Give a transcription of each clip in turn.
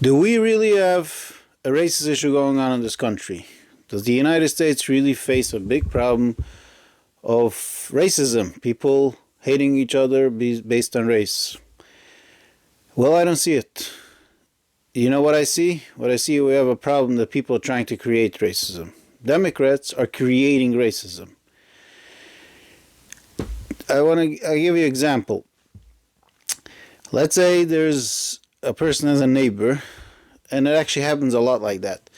Do we really have a racist issue going on in this country? Does the United States really face a big problem of racism? People hating each other based on race? Well, I don't see it. You know what I see? What I see, we have a problem that people are trying to create racism. Democrats are creating racism. I'll give you an example. Let's say there's a person has a neighbor, and it actually happens a lot like that.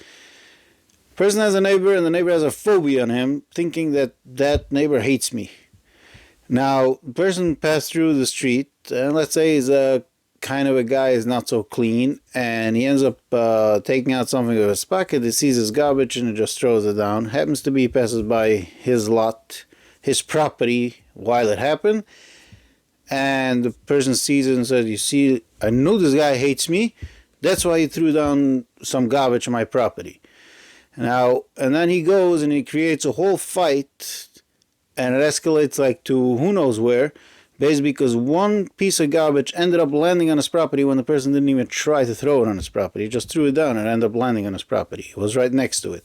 Person has a neighbor, and the neighbor has a phobia on him, thinking that that neighbor hates me. Now, the person passed through the street, and let's say he's a kind of a guy is not so clean, and he ends up taking out something of his pocket. He sees his garbage and he just throws it down. Happens to be passes by his lot, his property while it happened, and the person sees it and says, "You see, I know this guy hates me. That's why he threw down some garbage on my property." Now, and then he goes and he creates a whole fight, and it escalates like to who knows where, basically because one piece of garbage ended up landing on his property when the person didn't even try to throw it on his property. He just threw it down and ended up landing on his property. It was right next to it.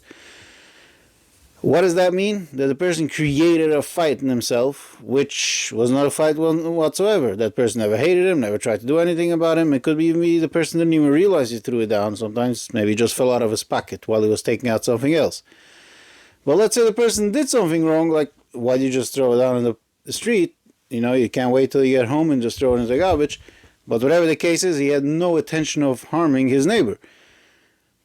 What does that mean? That the person created a fight in himself, which was not a fight whatsoever. That person never hated him, never tried to do anything about him. It could even be the person didn't even realize he threw it down. Sometimes maybe it just fell out of his pocket while he was taking out something else. But let's say the person did something wrong, like why did you just throw it down in the street? You know, you can't wait till you get home and just throw it in the garbage. But whatever the case is, he had no intention of harming his neighbor.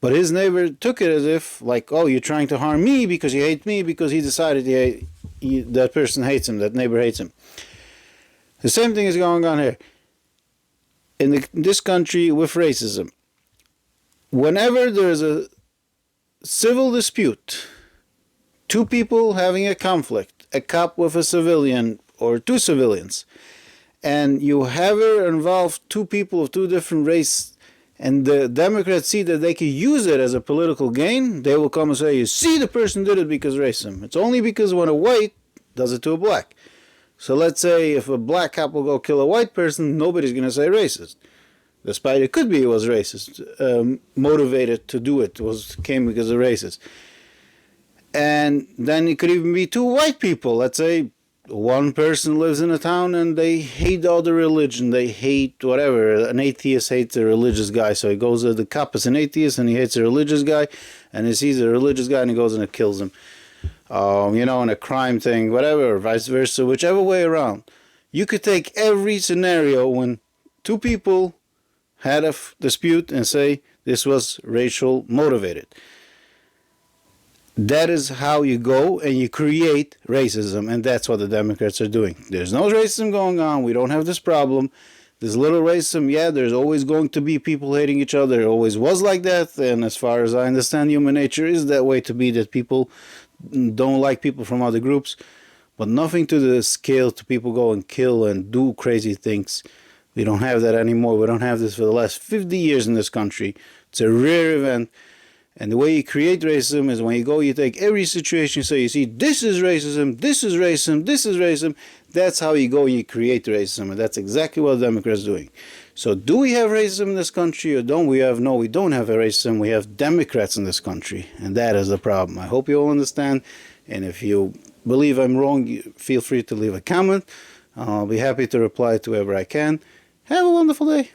But his neighbor took it as if, like, oh, you're trying to harm me because you hate me, because he decided that person hates him, that neighbor hates him. The same thing is going on here. In this country with racism, whenever there's a civil dispute, two people having a conflict, a cop with a civilian, or two civilians, and you have her involve two people of two different races, and the Democrats see that they can use it as a political gain, they will come and say, you see, the person did it because racism. It's only because when a white does it to a black. So let's say if a black cop will go kill a white person, nobody's going to say racist. Despite it could be he was racist, motivated to do it, came because of racist. And then it could even be two white people. Let's say one person lives in a town and they hate the other religion. They hate whatever. An atheist hates a religious guy. So he goes, the cop is an atheist and he hates a religious guy. And he sees a religious guy and he goes and kills him. You know, in a crime thing, whatever, vice versa, whichever way around. You could take every scenario when two people had a dispute and say this was racial motivated. That is how you go and you create racism, and that's what the Democrats are doing. There's no racism going on. We don't have this problem. There's little racism. Yeah, there's always going to be people hating each other. It always was like that, and as far as I understand, human nature is that way to be, that people don't like people from other groups, but nothing to the scale to people go and kill and do crazy things. We don't have that anymore. We don't have this for the last 50 years in this country. It's a rare event. And the way you create racism is when you go, you take every situation, so you see, this is racism, this is racism, this is racism. That's how you go and you create racism. And that's exactly what the Democrats are doing. So do we have racism in this country or don't we have? No, we don't have a racism. We have Democrats in this country. And that is the problem. I hope you all understand. And if you believe I'm wrong, feel free to leave a comment. I'll be happy to reply to whoever I can. Have a wonderful day.